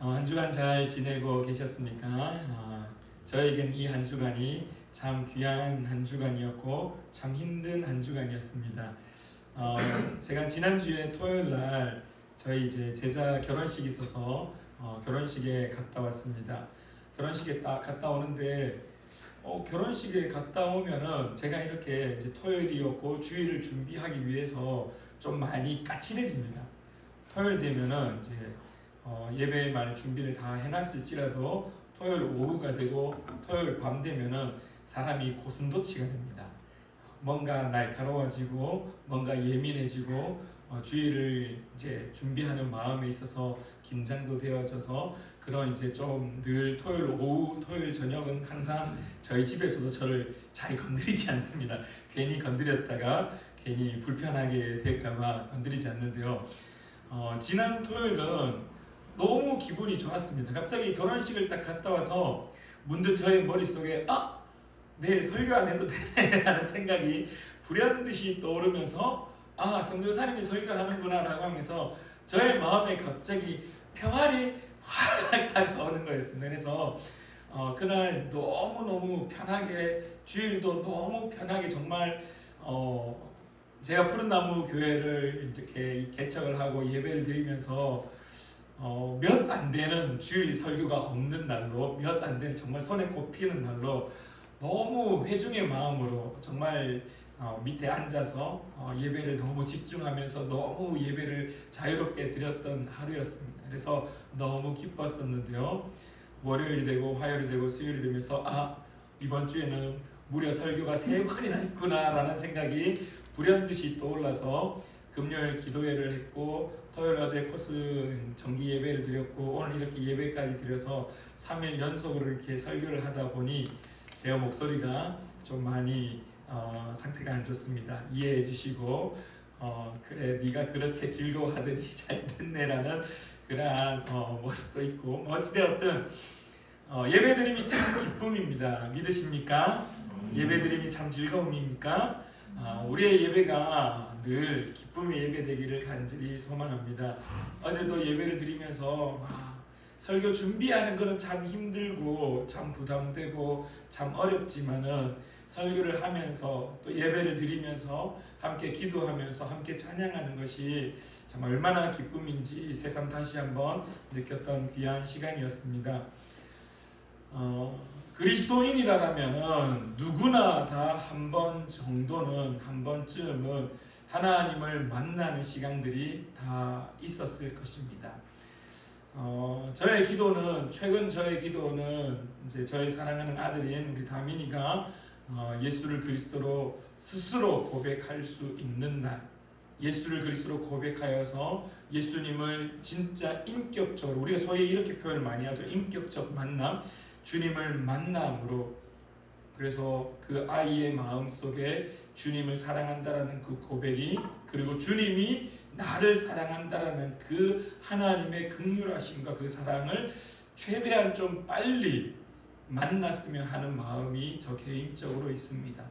한 주간 잘 지내고 계셨습니까? 저에겐 이 한 주간이 참 귀한 한 주간이었고 참 힘든 한 주간이었습니다. 제가 지난주에 토요일 날 저희 이제 제자 결혼식이 있어서 결혼식에 갔다 왔습니다. 결혼식에 갔다 오는데 결혼식에 갔다 오면은 제가 이렇게 이제 토요일이었고 주일을 준비하기 위해서 좀 많이 까칠해집니다. 토요일 되면은 이제 예배 말 준비를 다 해놨을지라도 토요일 오후가 되고 토요일 밤 되면은 사람이 고슴도치가 됩니다. 뭔가 날카로워지고 뭔가 예민해지고 주일을 이제 준비하는 마음에 있어서 긴장도 되어져서 그런 이제 좀 늘 토요일 오후 토요일 저녁은 항상 저희 집에서도 저를 잘 건드리지 않습니다. 괜히 건드렸다가 괜히 불편하게 될까봐 건드리지 않는데요. 지난 토요일은 너무 기분이 좋았습니다. 갑자기 결혼식을 딱 갔다 와서 문득 저의 머릿속에 내일 설교 안 해도 돼 라는 생각이 불현듯이 떠오르면서 선교사님이 설교하는구나 라고 하면서 저의 마음에 갑자기 평안이 확 다가오는 거였습니다. 그래서 그날 너무너무 편하게 주일도 너무 편하게 정말 제가 푸른나무 교회를 이렇게 개척을 하고 예배를 드리면서 몇 안 되는 주일 설교가 없는 날로 몇 안 되는 정말 손에 꼽히는 날로 너무 회중의 마음으로 정말 밑에 앉아서 예배를 너무 집중하면서 너무 예배를 자유롭게 드렸던 하루였습니다. 그래서 너무 기뻤었는데요. 월요일이 되고 화요일이 되고 수요일이 되면서 이번 주에는 무려 설교가 3번이나 있구나 라는 생각이 불현듯이 떠올라서 금요일 기도회를 했고 토요일 어제 코스 정기 예배를 드렸고 오늘 이렇게 예배까지 드려서 3일 연속으로 이렇게 설교를 하다 보니 제 목소리가 좀 많이 상태가 안 좋습니다. 이해해 주시고 그래 네가 그렇게 즐거워하더니 잘 됐네라는 그러한 모습도 있고 어찌되었든 예배드림이 참 기쁨입니다. 믿으십니까? 예배드림이 참 즐거움입니까? 우리의 예배가 늘 기쁨의 예배 되기를 간절히 소망합니다. 어제도 예배를 드리면서 설교 준비하는 것은 참 힘들고 참 부담되고 참 어렵지만은 설교를 하면서 또 예배를 드리면서 함께 기도하면서 함께 찬양하는 것이 참 얼마나 기쁨인지 새삼 다시 한번 느꼈던 귀한 시간이었습니다. 그리스도인이라면 누구나 다 한 번 정도는 한 번쯤은 하나님을 만나는 시간들이 다 있었을 것입니다. 최근 저의 기도는 이제 저의 사랑하는 아들인 우리 다민이가 예수를 그리스도로 스스로 고백할 수 있는 날, 예수를 그리스도로 고백하여서 예수님을 진짜 인격적으로, 우리가 소위 이렇게 표현을 많이 하죠. 인격적 만남, 주님을 만남으로, 그래서 그 아이의 마음속에 주님을 사랑한다라는 그 고백이, 그리고 주님이 나를 사랑한다라는 그 하나님의 긍휼하심과 그 사랑을 최대한 좀 빨리 만났으면 하는 마음이 저 개인적으로 있습니다.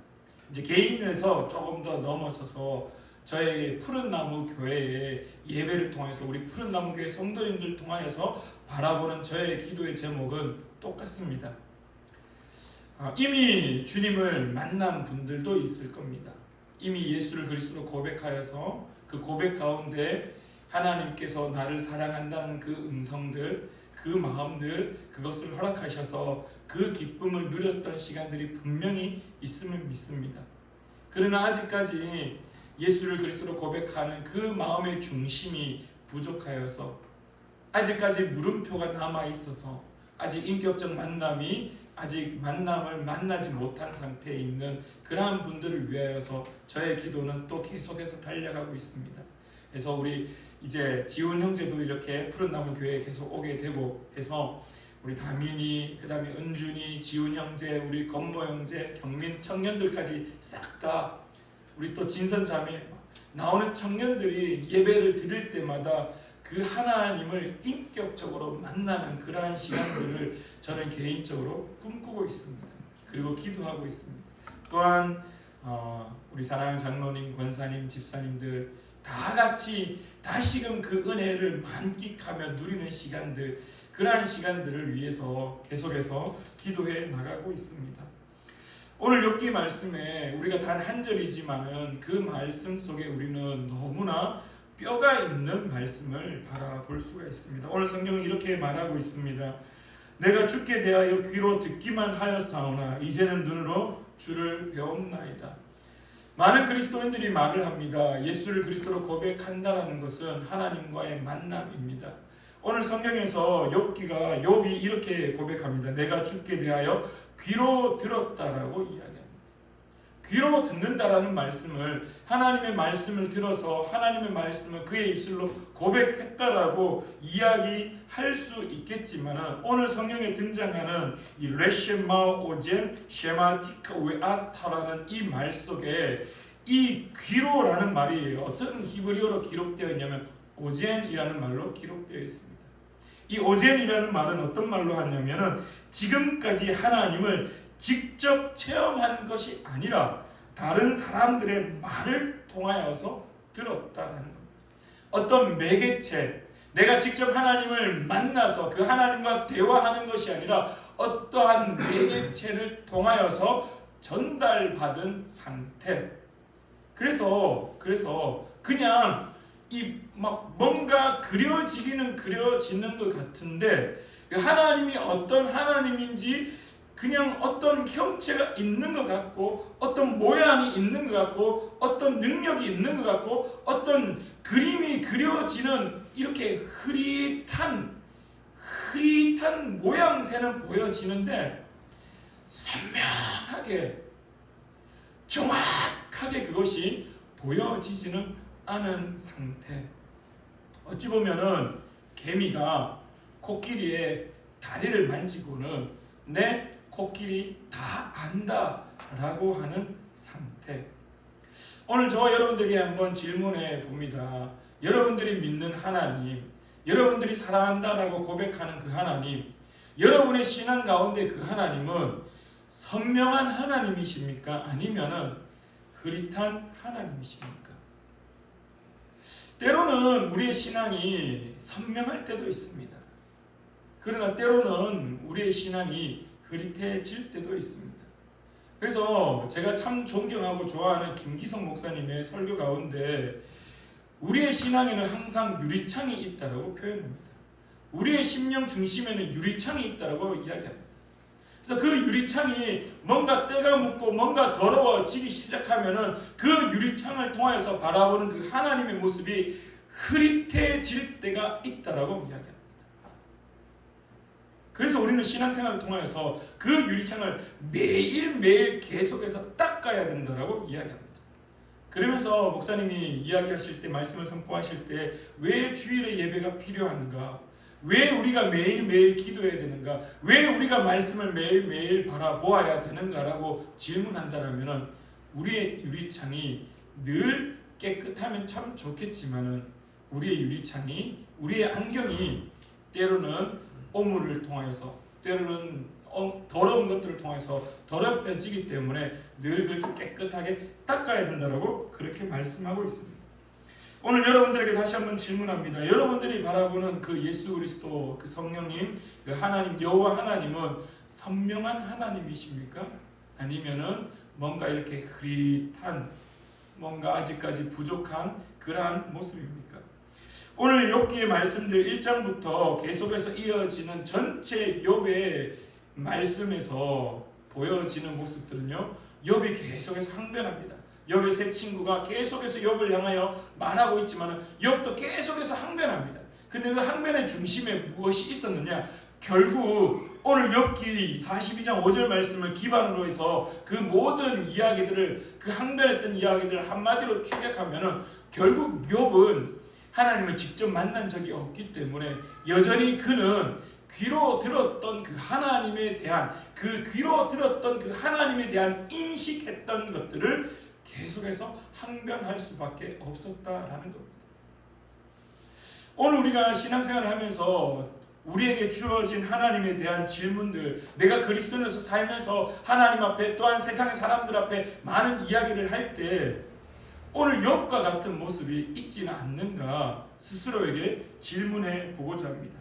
이제 개인에서 조금 더 넘어서서 저의 푸른나무 교회의 예배를 통해서 우리 푸른나무 교회 성도님들 통하여서 바라보는 저의 기도의 제목은 똑같습니다. 이미 주님을 만난 분들도 있을 겁니다. 이미 예수를 그리스도로 고백하여서 그 고백 가운데 하나님께서 나를 사랑한다는 그 음성들, 그 마음들, 그것을 허락하셔서 그 기쁨을 누렸던 시간들이 분명히 있음을 믿습니다. 그러나 아직까지 예수를 그리스도로 고백하는 그 마음의 중심이 부족하여서 아직까지 물음표가 남아있어서 아직 인격적 만남이 아직 만남을 만나지 못한 상태에 있는 그러한 분들을 위하여서 저의 기도는 또 계속해서 달려가고 있습니다. 그래서 우리 이제 지훈 형제도 이렇게 푸른나무 교회에 계속 오게 되고 해서 우리 다민이, 그 다음에 은준이, 지훈 형제, 우리 건모 형제, 경민 청년들까지 싹 다 우리 또 진선 자매 나오는 청년들이 예배를 드릴 때마다 그 하나님을 인격적으로 만나는 그러한 시간들을 저는 개인적으로 꿈꾸고 있습니다. 그리고 기도하고 있습니다. 또한 우리 사랑하는 장로님, 권사님, 집사님들 다 같이 다시금 그 은혜를 만끽하며 누리는 시간들, 그러한 시간들을 위해서 계속해서 기도해 나가고 있습니다. 오늘 욥기 말씀에 우리가 단 한 절이지만은 그 말씀 속에 우리는 너무나 뼈가 있는 말씀을 바라볼 수가 있습니다. 오늘 성경은 이렇게 말하고 있습니다. 내가 주께 대하여 귀로 듣기만 하였사오나 이제는 눈으로 주를 배웠나이다. 많은 그리스도인들이 말을 합니다. 예수를 그리스도로 고백한다는 것은 하나님과의 만남입니다. 오늘 성경에서 욥이 이렇게 고백합니다. 내가 주께 대하여 귀로 들었다라고 이야기합니다. 귀로 듣는다라는 말씀을, 하나님의 말씀을 들어서 하나님의 말씀을 그의 입술로 고백했다라고 이야기할 수 있겠지만, 오늘 성경에 등장하는 이 레쉐마 오젠 쉐마티카 웨아타라는 이 말 속에 이 귀로라는 말이 어떤 히브리어로 기록되어 있냐면 오젠이라는 말로 기록되어 있습니다. 이 오젠이라는 말은 어떤 말로 하냐면은 지금까지 하나님을 직접 체험한 것이 아니라 다른 사람들의 말을 통하여서 들었다는 겁니다. 어떤 매개체, 내가 직접 하나님을 만나서 그 하나님과 대화하는 것이 아니라 어떠한 매개체를 통하여서 전달받은 상태. 그래서 그냥 막 뭔가 그려지기는 그려지는 것 같은데 하나님이 어떤 하나님인지 그냥 어떤 형체가 있는 것 같고 어떤 모양이 있는 것 같고 어떤 능력이 있는 것 같고 어떤 그림이 그려지는 이렇게 흐릿한 모양새는 보여지는데 선명하게 정확하게 그것이 보여지지는 않은 상태. 어찌 보면은 개미가 코끼리의 다리를 만지고는 내 코끼리 다 안다라고 하는 상태. 오늘 저와 여러분들에게 한번 질문해 봅니다. 여러분들이 믿는 하나님, 여러분들이 사랑한다라고 고백하는 그 하나님, 여러분의 신앙 가운데 그 하나님은 선명한 하나님이십니까? 아니면은 흐릿한 하나님이십니까? 때로는 우리의 신앙이 선명할 때도 있습니다. 그러나 때로는 우리의 신앙이 흐릿해질 때도 있습니다. 그래서 제가 참 존경하고 좋아하는 김기성 목사님의 설교 가운데 우리의 신앙에는 항상 유리창이 있다고 표현합니다. 우리의 심령 중심에는 유리창이 있다고 이야기합니다. 그래서 그 유리창이 뭔가 때가 묻고 뭔가 더러워지기 시작하면은 그 유리창을 통해서 바라보는 그 하나님의 모습이 흐릿해질 때가 있다라고 이야기합니다. 그래서 우리는 신앙생활을 통해서 그 유리창을 매일매일 계속해서 닦아야 된다라고 이야기합니다. 그러면서 목사님이 이야기하실 때, 말씀을 선포하실 때 왜 주일의 예배가 필요한가? 왜 우리가 매일매일 기도해야 되는가? 왜 우리가 말씀을 매일매일 바라보아야 되는가라고 질문한다면 우리의 유리창이 늘 깨끗하면 참 좋겠지만은 우리의 유리창이, 우리의 안경이 때로는 오물을 통해서, 때로는 더러운 것들을 통해서 더럽혀지기 때문에 늘 그렇게 깨끗하게 닦아야 된다고 그렇게 말씀하고 있습니다. 오늘 여러분들에게 다시 한번 질문합니다. 여러분들이 바라보는 그 예수 그리스도, 그 성령님, 그 하나님, 여호와 하나님은 선명한 하나님이십니까? 아니면은 뭔가 이렇게 흐릿한, 뭔가 아직까지 부족한 그러한 모습입니까? 오늘 욥기의 말씀들 1장부터 계속해서 이어지는 전체 욥의 말씀에서 보여지는 모습들은요, 욥이 계속해서 항변합니다. 욥의 세 친구가 계속해서 욥을 향하여 말하고 있지만 욥도 계속해서 항변합니다. 근데 그 항변의 중심에 무엇이 있었느냐? 결국 오늘 욥기 42장 5절 말씀을 기반으로 해서 그 모든 이야기들을, 그 항변했던 이야기들을 한마디로 축약하면은 결국 욥은 하나님을 직접 만난 적이 없기 때문에 여전히 그는 귀로 들었던 그 하나님에 대한, 그 귀로 들었던 그 하나님에 대한 인식했던 것들을 계속해서 항변할 수밖에 없었다라는 겁니다. 오늘 우리가 신앙생활을 하면서 우리에게 주어진 하나님에 대한 질문들, 내가 그리스도인으로서 살면서 하나님 앞에 또한 세상의 사람들 앞에 많은 이야기를 할 때 오늘 욥과 같은 모습이 있지는 않는가 스스로에게 질문해 보고자 합니다.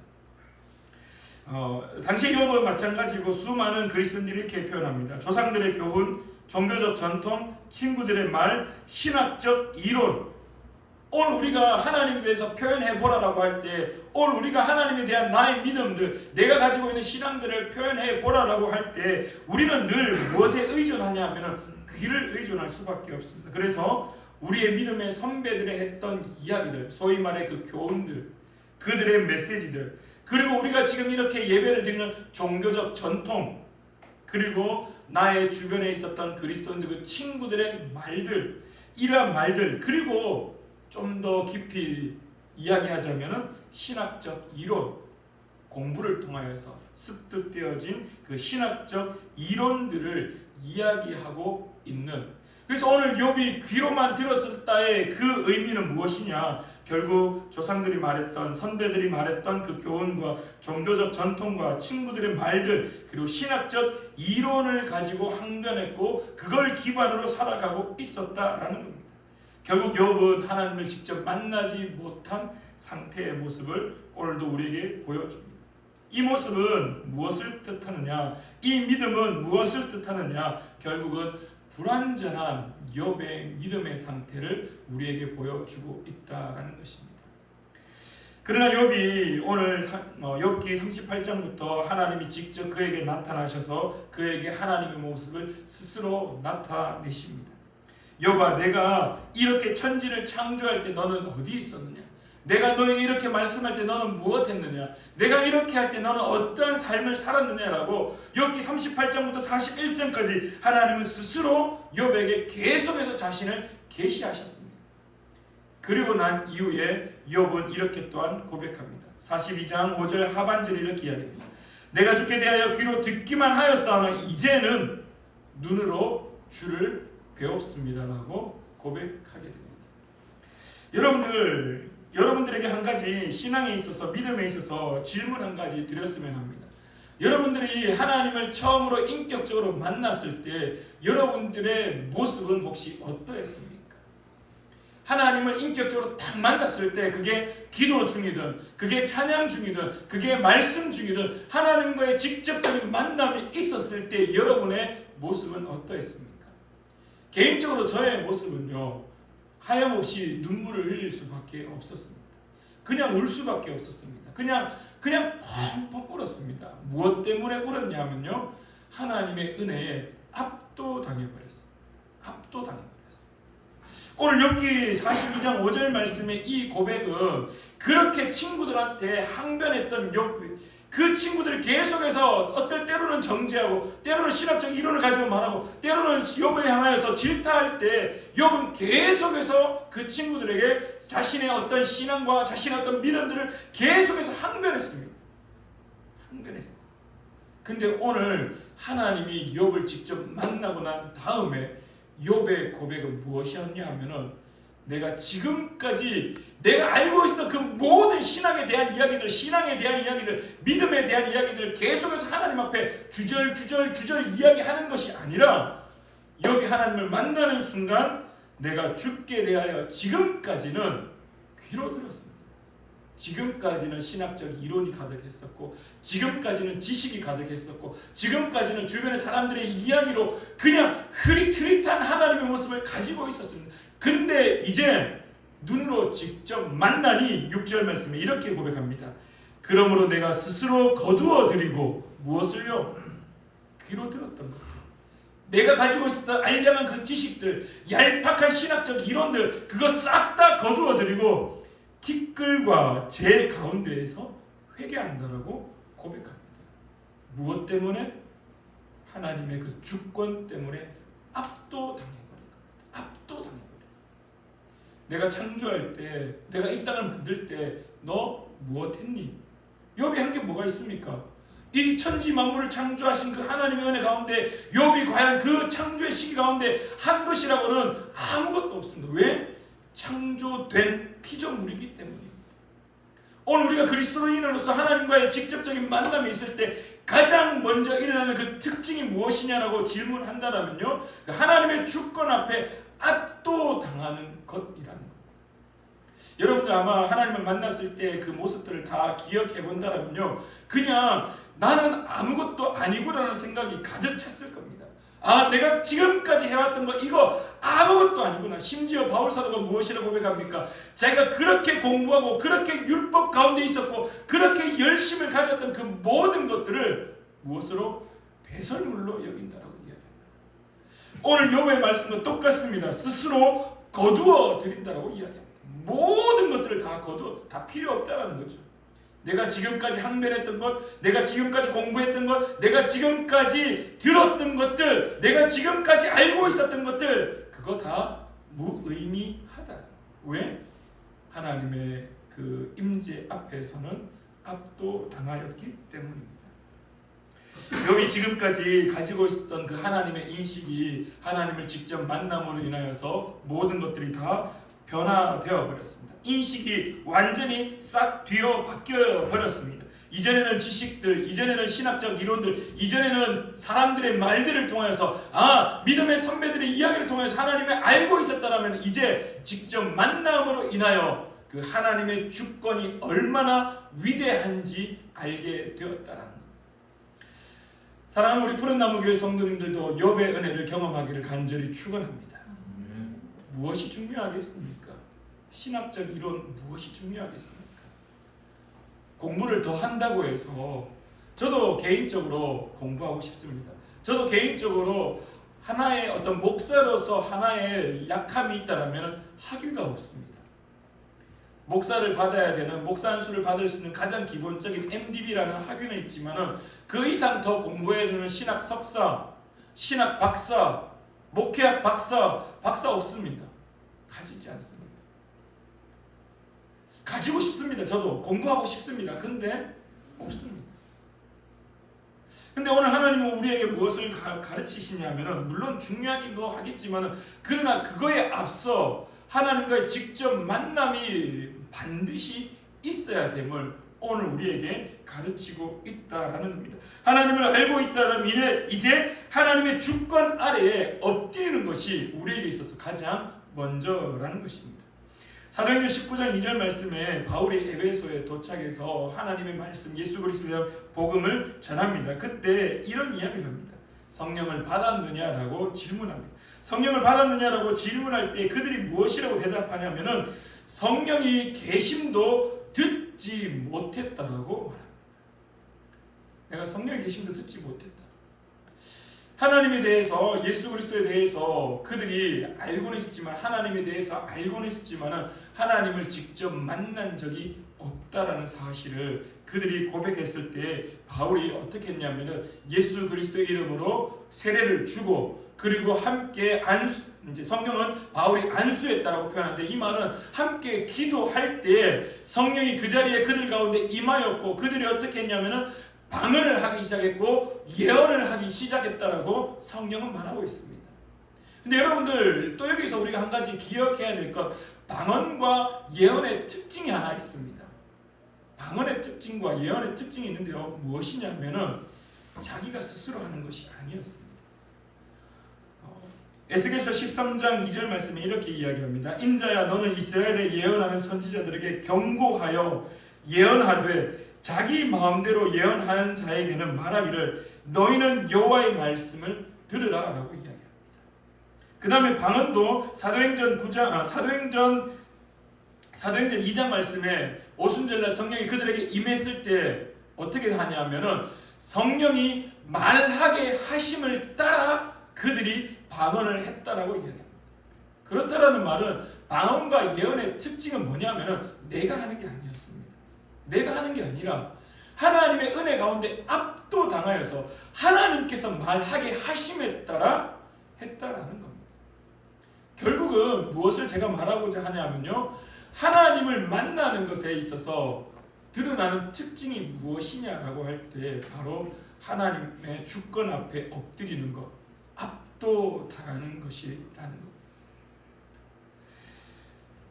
당시 욥은 마찬가지고 수많은 그리스도인들이 이렇게 표현합니다. 조상들의 교훈, 종교적 전통, 친구들의 말, 신학적 이론. 오늘 우리가 하나님에 대해서 표현해 보라라고 할 때, 오늘 우리가 하나님에 대한 나의 믿음들, 내가 가지고 있는 신앙들을 표현해 보라라고 할 때 우리는 늘 무엇에 의존하냐 하면 귀를 의존할 수밖에 없습니다. 그래서 우리의 믿음의 선배들이 했던 이야기들, 소위 말해 그 교훈들, 그들의 메시지들, 그리고 우리가 지금 이렇게 예배를 드리는 종교적 전통, 그리고 나의 주변에 있었던 그리스도인들 그 친구들의 말들, 이러한 말들, 그리고 좀 더 깊이 이야기하자면 신학적 이론, 공부를 통하여서 습득되어진 그 신학적 이론들을 이야기하고 있는, 그래서 오늘 욥이 귀로만 들었을 때의 그 의미는 무엇이냐? 결국 조상들이 말했던, 선배들이 말했던 그 교훈과 종교적 전통과 친구들의 말들, 그리고 신학적 이론을 가지고 항변했고 그걸 기반으로 살아가고 있었다라는 겁니다. 결국 욥은 하나님을 직접 만나지 못한 상태의 모습을 오늘도 우리에게 보여줍니다. 이 모습은 무엇을 뜻하느냐? 이 믿음은 무엇을 뜻하느냐? 결국은 불완전한 욥의 믿음의 상태를 우리에게 보여주고 있다는 것입니다. 그러나 욥이 오늘 욥기 38장부터 하나님이 직접 그에게 나타나셔서 그에게 하나님의 모습을 스스로 나타내십니다. 욥아, 내가 이렇게 천지를 창조할 때 너는 어디 있었느냐? 내가 너에게 이렇게 말씀할 때 너는 무엇했느냐? 내가 이렇게 할 때 너는 어떠한 삶을 살았느냐라고 욥기 38장부터 41장까지 하나님은 스스로 욥에게 계속해서 자신을 계시하셨습니다. 그리고 난 이후에 욥은 이렇게 또한 고백합니다. 42장 5절 하반절에 이렇게 이야기합니다. 내가 주께 대하여 귀로 듣기만 하였사오나 이제는 눈으로 주를 배웠습니다라고 고백하게 됩니다. 여러분들에게 한 가지 신앙에 있어서, 믿음에 있어서 질문 한 가지 드렸으면 합니다. 여러분들이 하나님을 처음으로 인격적으로 만났을 때 여러분들의 모습은 혹시 어떠했습니까? 하나님을 인격적으로 딱 만났을 때 그게 기도 중이든 그게 찬양 중이든 그게 말씀 중이든 하나님과의 직접적인 만남이 있었을 때 여러분의 모습은 어떠했습니까? 개인적으로 저의 모습은요, 하염없이 눈물을 흘릴 수밖에 없었습니다. 그냥 울 수밖에 없었습니다. 그냥 펑펑 울었습니다. 무엇 때문에 울었냐면요, 하나님의 은혜에 압도당해버렸습니다. 오늘 욥기 42장 5절 말씀의 이 고백은 그렇게 친구들한테 항변했던 욥, 그 친구들이 계속해서 어떨 때로는 정죄하고 때로는 신학적 이론을 가지고 말하고 때로는 욥을 향하여서 질타할 때 욥은 계속해서 그 친구들에게 자신의 어떤 신앙과 자신의 어떤 믿음들을 계속해서 항변했습니다. 근데 오늘 하나님이 욥을 직접 만나고 난 다음에 욥의 고백은 무엇이었냐 하면은, 내가 지금까지 내가 알고 있었던 그 모든 신앙에 대한 이야기들, 신앙에 대한 이야기들, 믿음에 대한 이야기들 계속해서 하나님 앞에 주절 이야기하는 것이 아니라 욥이 하나님을 만나는 순간 내가 주께 대하여 지금까지는 귀로 들었습니다. 지금까지는 신학적 이론이 가득했었고, 지금까지는 지식이 가득했었고, 지금까지는 주변의 사람들의 이야기로 그냥 흐릿흐릿한 하나님의 모습을 가지고 있었습니다. 근데 이제 눈으로 직접 만나니 6절 말씀에 이렇게 고백합니다. 그러므로 내가 스스로 거두어 드리고, 무엇을요? 귀로 들었던 것. 내가 가지고 있었던 알량한 그 지식들, 얄팍한 신학적 이론들, 그거 싹 다 거두어 드리고 티끌과 제 가운데에서 회개한다라고 고백합니다. 무엇 때문에? 하나님의 그 주권 때문에 압도당해버린 겁니다. 내가 창조할 때, 내가 이 땅을 만들 때 너 무엇했니? 욥이 한 게 뭐가 있습니까? 이 천지 만물을 창조하신 그 하나님의 은혜 가운데 욥이 과연 그 창조의 시기 가운데 한 것이라고는 아무것도 없습니다. 왜? 창조된 피조물이기 때문입니다. 오늘 우리가 그리스도인으로서 하나님과의 직접적인 만남이 있을 때 가장 먼저 일어나는 그 특징이 무엇이냐라고 질문한다면요, 하나님의 주권 앞에 압도당한 변화하는 것이라는 것. 여러분들 아마 하나님을 만났을 때 그 모습들을 다 기억해 본다면요, 그냥 나는 아무것도 아니구라는 생각이 가득 찼을 겁니다. 아, 내가 지금까지 해왔던 거 이거 아무것도 아니구나. 심지어 바울 사도가 무엇이라고 고백합니까? 자기가 그렇게 공부하고 그렇게 율법 가운데 있었고 그렇게 열심을 가졌던 그 모든 것들을 무엇으로? 배설물로 여긴다라고 이야기합니다. 오늘 욥의 말씀도 똑같습니다. 스스로 거두어 드린다라고 이야기합니다. 모든 것들을 다 거두어, 다 필요 없다라는 거죠. 내가 지금까지 항변했던 것, 내가 지금까지 공부했던 것, 내가 지금까지 들었던 것들, 내가 지금까지 알고 있었던 것들, 그거 다 무의미하다. 왜? 하나님의 그 임재 앞에서는 압도당하였기 때문입니다. 욥이 지금까지 가지고 있었던 그 하나님의 인식이 하나님을 직접 만남으로 인하여서 모든 것들이 다 변화되어 버렸습니다. 인식이 완전히 싹 뒤어 바뀌어 버렸습니다. 이전에는 지식들, 이전에는 신학적 이론들, 이전에는 사람들의 말들을 통해서 믿음의 선배들의 이야기를 통해서 하나님을 알고 있었다면 이제 직접 만남으로 인하여 그 하나님의 주권이 얼마나 위대한지 알게 되었다라는 것. 사랑하는 우리 푸른나무 교회 성도님들도 욥의 은혜를 경험하기를 간절히 축원합니다. 무엇이 중요하겠습니까? 신학적 이론 무엇이 중요하겠습니까? 공부를 더 한다고 해서 저도 개인적으로 공부하고 싶습니다. 저도 개인적으로 하나의 어떤 목사로서 하나의 약함이 있다면 학위가 없습니다. 목사를 받아야 되는, 목사 안수를 받을 수 있는 가장 기본적인 MDB라는 학위는 있지만 그 이상 더 공부해야 되는 신학 석사, 신학 박사, 목회학 박사 없습니다. 가지지 않습니다. 가지고 싶습니다. 저도 공부하고 싶습니다. 근데 없습니다. 근데 오늘 하나님은 우리에게 무엇을 가르치시냐면은, 물론 중요하기도 하겠지만 그러나 그거에 앞서 하나님과의 직접 만남이 반드시 있어야 됨을 오늘 우리에게 가르치고 있다라는 겁니다. 하나님을 알고 있다면 이제 하나님의 주권 아래에 엎드리는 것이 우리에게 있어서 가장 먼저라는 것입니다. 사도행전 19장 2절 말씀에 바울이 에베소에 도착해서 하나님의 말씀, 예수 그리스도에 대한 복음을 전합니다. 그때 이런 이야기를 합니다. 성령을 받았느냐라고 질문합니다. 성령을 받았느냐라고 질문할 때 그들이 무엇이라고 대답하냐면은 성령이 계심도 듣지 못했다라고 말합니다. 내가 성령의 계심도 듣지 못했다. 하나님에 대해서, 예수 그리스도에 대해서 그들이 알고는 있었지만, 하나님에 대해서 알고는 있었지만 하나님을 직접 만난 적이 없다라는 사실을 그들이 고백했을 때 바울이 어떻게 했냐면은 예수 그리스도의 이름으로 세례를 주고, 그리고 함께 이제 성경은 바울이 안수했다라고 표현하는데 이 말은 함께 기도할 때 성령이 그 자리에 그들 가운데 임하였고, 그들이 어떻게 했냐면은 방언을 하기 시작했고 예언을 하기 시작했다라고 성경은 말하고 있습니다. 근데 여러분들 또 여기서 우리가 한 가지 기억해야 될 것, 방언과 예언의 특징이 하나 있습니다. 방언의 특징과 예언의 특징이 있는데요, 무엇이냐면은 자기가 스스로 하는 것이 아니었습니다. 에스겔서 13장 2절 말씀에 이렇게 이야기합니다. 인자야, 너는 이스라엘에 예언하는 선지자들에게 경고하여 예언하되 자기 마음대로 예언하는 자에게는 말하기를 너희는 여호와의 말씀을 들으라 라고 이야기합니다. 그 다음에 방언도 사도행전 2장 말씀에 오순절날 성령이 그들에게 임했을 때 어떻게 하냐면은 성령이 말하게 하심을 따라 그들이 방언을 했다라고 이야기합니다. 그렇다라는 말은 방언과 예언의 특징은 뭐냐면은 내가 하는 게 아니었습니다. 내가 하는 게 아니라 하나님의 은혜 가운데 압도당하여서 하나님께서 말하게 하심에 따라 했다라는 겁니다. 결국은 무엇을 제가 말하고자 하냐면요, 하나님을 만나는 것에 있어서 드러나는 특징이 무엇이냐라고 할 때 바로 하나님의 주권 앞에 엎드리는 것, 압도당하는 것이라는 것.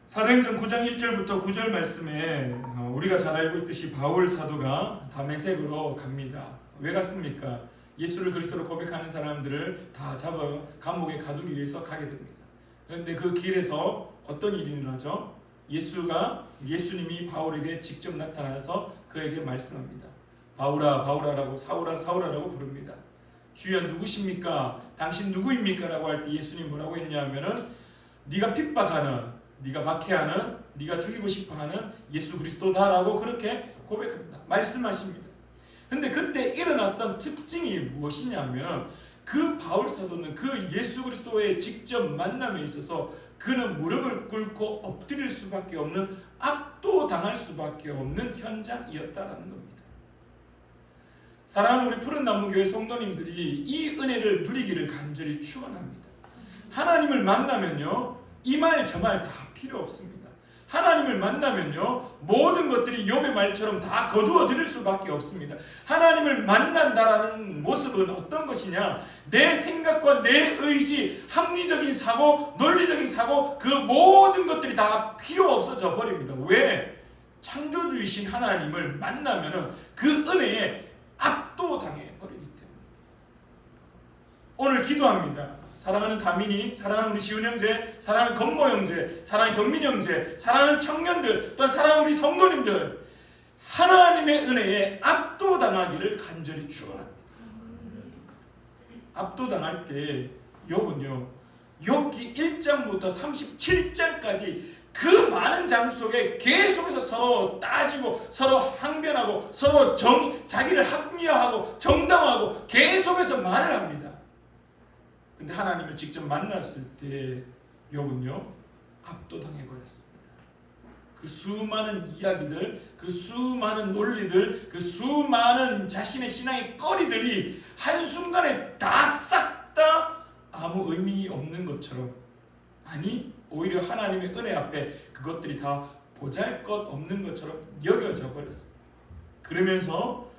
사도행전 9장 1절부터 9절 말씀에 우리가 잘 알고 있듯이 바울 사도가 다메섹으로 갑니다. 왜 갔습니까? 예수를 그리스도로 고백하는 사람들을 다 잡아 감옥에 가두기 위해서 가게 됩니다. 그런데 그 길에서 어떤 일이 일어나죠? 예수님이 바울에게 직접 나타나서 그에게 말씀합니다. 바울아 바울아라고 사울아 사울아라고 부릅니다. 주여 누구십니까? 당신 누구입니까? 라고 할 때 예수님 뭐라고 했냐면은 네가 핍박하는, 네가 박해하는, 네가 죽이고 싶어하는 예수 그리스도다라고 그렇게 고백합니다. 말씀하십니다. 근데 그때 일어났던 특징이 무엇이냐면 그 바울 사도는 그 예수 그리스도의 직접 만남에 있어서 그는 무릎을 꿇고 엎드릴 수밖에 없는, 압도당할 수밖에 없는 현장이었다라는 겁니다. 사랑하는 우리 푸른나무교회 성도님들이 이 은혜를 누리기를 간절히 축원합니다. 하나님을 만나면요 이 말 저 말 다 필요 없습니다. 하나님을 만나면요 모든 것들이 욥의 말처럼 다 거두어 드릴 수밖에 없습니다. 하나님을 만난다라는 모습은 어떤 것이냐, 내 생각과 내 의지, 합리적인 사고, 논리적인 사고, 그 모든 것들이 다 필요 없어져 버립니다. 왜? 창조주이신 하나님을 만나면은 그 은혜에 압도당해 버리기 때문에. 오늘 기도합니다. 사랑하는 다민이, 사랑하는 우리 지훈 형제, 사랑하는 건모 형제, 사랑하는 경민 형제, 사랑하는 청년들, 또한 사랑하는 우리 성도님들, 하나님의 은혜에 압도당하기를 간절히 축원합니다. 압도당할 때 욥은요 욥기 1장부터 37장까지 그 많은 장 속에 계속해서 서로 따지고 서로 항변하고 서로 자기를 합리화하고 정당화하고 계속해서 말을 합니다. 근데 하나님을 직접 만났을 때 욥은요 압도당해 버렸습니다. 그 수많은 이야기들, 그 수많은 논리들, 그 수많은 자신의 신앙의 꺼리들이 한순간에 다 싹 다 아무 의미 없는 것처럼, 아니 오히려 하나님의 은혜 앞에 그것들이 다 보잘것없는 것처럼 여겨져 버렸습니다. 그러면서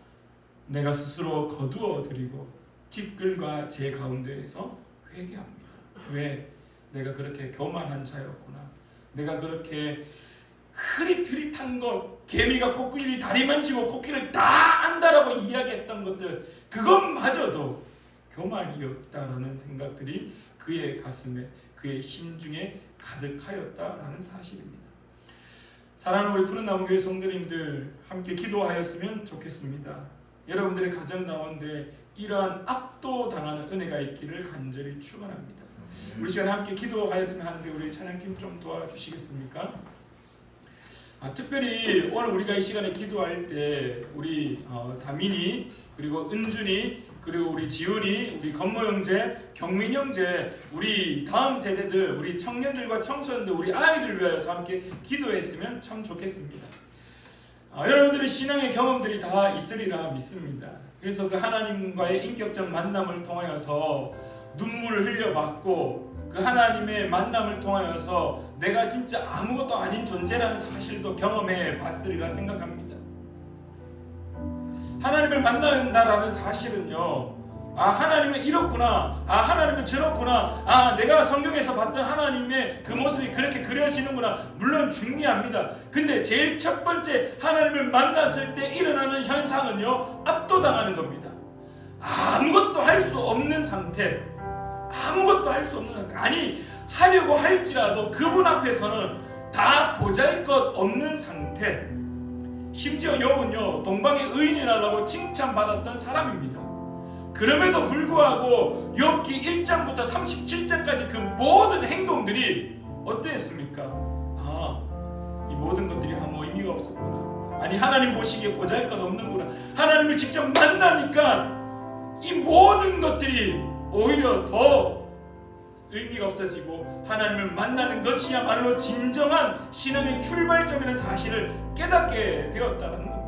내가 스스로 거두어 드리고 티끌과 제 가운데에서 회개합니다. 왜? 내가 그렇게 교만한 자였구나. 내가 그렇게 흐릿흐릿한 것, 개미가 코끼리 다리 만지고 코끼리를 다 안다라고 이야기했던 것들, 그것마저도 교만이었다라는 생각들이 그의 가슴에, 그의 심중에 가득하였다라는 사실입니다. 사랑하는 우리 푸른나무교회 성도님들, 함께 기도하였으면 좋겠습니다. 여러분들의 가정 가운데 이러한 압도당하는 은혜가 있기를 간절히 축원합니다. 우리 시간에 함께 기도하였으면 하는데 우리 찬양팀 좀 도와주시겠습니까? 특별히 오늘 우리가 이 시간에 기도할 때 우리 다민이, 그리고 은준이, 그리고 우리 지훈이, 우리 건모 형제, 경민 형제, 우리 다음 세대들, 우리 청년들과 청소년들, 우리 아이들 위하여서 함께 기도했으면 참 좋겠습니다. 여러분들의 신앙의 경험들이 다 있으리라 믿습니다. 그래서 그 하나님과의 인격적 만남을 통하여서 눈물을 흘려봤고, 그 하나님의 만남을 통하여서 내가 진짜 아무것도 아닌 존재라는 사실도 경험해 봤으리라 생각합니다. 하나님을 만난다라는 사실은요, 하나님은 이렇구나, 하나님은 저렇구나, 내가 성경에서 봤던 하나님의 그 모습이 그렇게 그려지는구나, 물론 중요합니다. 근데 제일 첫 번째 하나님을 만났을 때 일어나는 현상은요, 압도당하는 겁니다. 아무것도 할 수 없는 상태, 아무것도 할 수 없는 상태. 아니, 하려고 할지라도 그분 앞에서는 다 보잘것없는 상태. 심지어 욥은요 동방의 의인이라고 칭찬받았던 사람입니다. 그럼에도 불구하고 욥기 1장부터 37장까지 그 모든 행동들이 어땠습니까? 이 모든 것들이 아무 의미가 없었구나. 아니, 하나님 보시기에 보잘것없는구나. 하나님을 직접 만나니까 이 모든 것들이 오히려 더 의미가 없어지고 하나님을 만나는 것이야말로 진정한 신앙의 출발점이라는 사실을 깨닫게 되었다는 겁니다.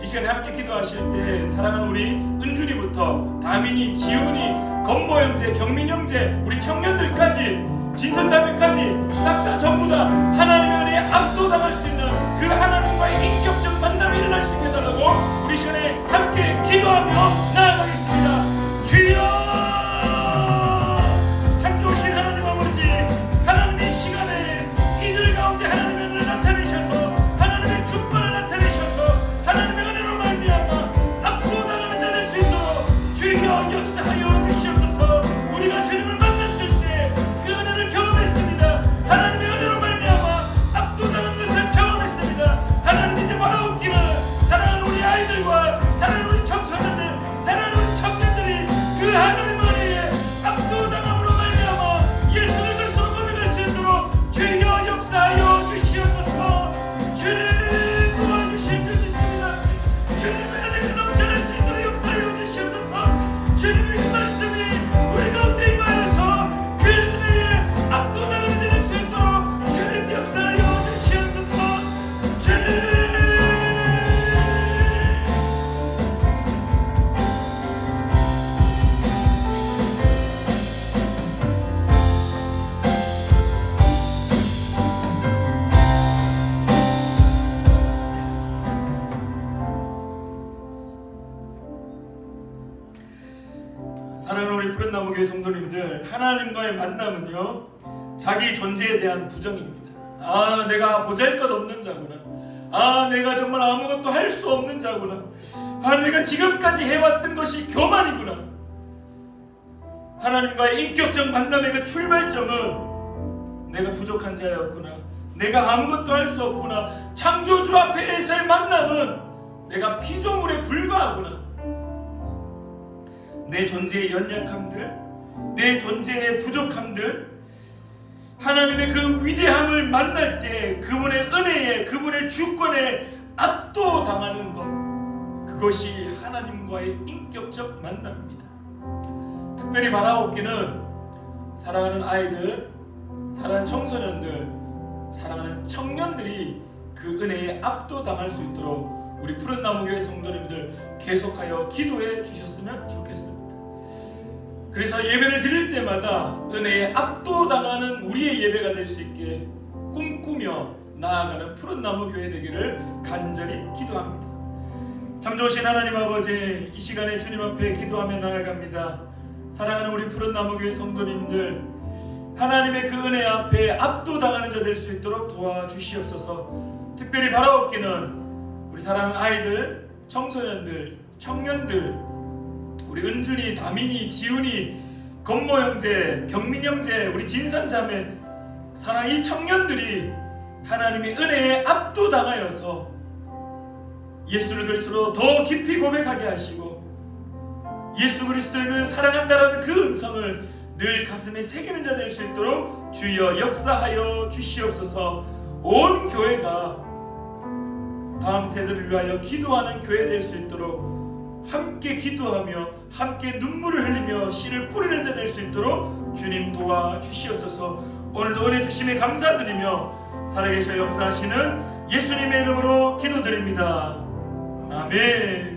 이 시간에 함께 기도하실 때 사랑하는 우리 은준이부터 다민이, 지훈이, 건모 형제, 경민 형제, 우리 청년들까지, 진선자매까지 싹 다 전부 다 하나님의 은혜에 압도당할 수 있는 그 하나님과의 인격적 만남이 일어날 수 있게 해달라고 우리 시간에 함께 기도하며 나아가겠습니다. 주여! 하나님의 시간에 이들 가운데 하나님의 은혜를 나타내셔서 하나님의 축복을 나타내셔서 하나님의 은혜로 말미암아 압도당하는 자 될 수 있도록 주여 역사하여 주시옵소서. 우리가 주님을 만났을 때 그 은혜를 경험했을 푸른나무 교회 성도님들, 하나님과의 만남은요 자기 존재에 대한 부정입니다. 아, 내가 보잘것없는 자구나. 아, 내가 정말 아무것도 할 수 없는 자구나. 아, 내가 지금까지 해왔던 것이 교만이구나. 하나님과의 인격적 만남의 그 출발점은 내가 부족한 자였구나. 내가 아무것도 할 수 없구나. 창조주 앞에서의 만남은 내가 피조물에 불과하구나. 내 존재의 연약함들, 내 존재의 부족함들, 하나님의 그 위대함을 만날 때 그분의 은혜에, 그분의 주권에 압도당하는 것, 그것이 하나님과의 인격적 만남입니다. 특별히 바라옵기는 사랑하는 아이들, 사랑하는 청소년들, 사랑하는 청년들이 그 은혜에 압도당할 수 있도록 우리 푸른나무교회 성도님들 계속하여 기도해 주셨으면 좋겠습니다. 그래서 예배를 드릴 때마다 은혜에 압도당하는 우리의 예배가 될 수 있게 꿈꾸며 나아가는 푸른나무교회 되기를 간절히 기도합니다. 참 좋으신 하나님 아버지, 이 시간에 주님 앞에 기도하며 나아갑니다. 사랑하는 우리 푸른나무교회 성도님들, 하나님의 그 은혜 앞에 압도당하는 자 될 수 있도록 도와주시옵소서. 특별히 바라옵기는 우리 사랑하는 아이들, 청소년들, 청년들, 우리 은준이, 다민이, 지훈이, 건모 형제, 경민 형제, 우리 진산 자매, 사랑하는 이 청년들이 하나님의 은혜에 압도당하여서 예수를 그리스도로 더 깊이 고백하게 하시고 예수 그리스도의 그 사랑한다라는 그 음성을 늘 가슴에 새기는 자 될 수 있도록 주여 역사하여 주시옵소서. 온 교회가 다음 세대를 위하여 기도하는 교회 될 수 있도록 함께 기도하며 함께 눈물을 흘리며 씨를 뿌리는 자 될 수 있도록 주님 도와주시옵소서. 오늘도 은혜 주심에 감사드리며 살아계셔 역사하시는 예수님의 이름으로 기도드립니다. 아멘.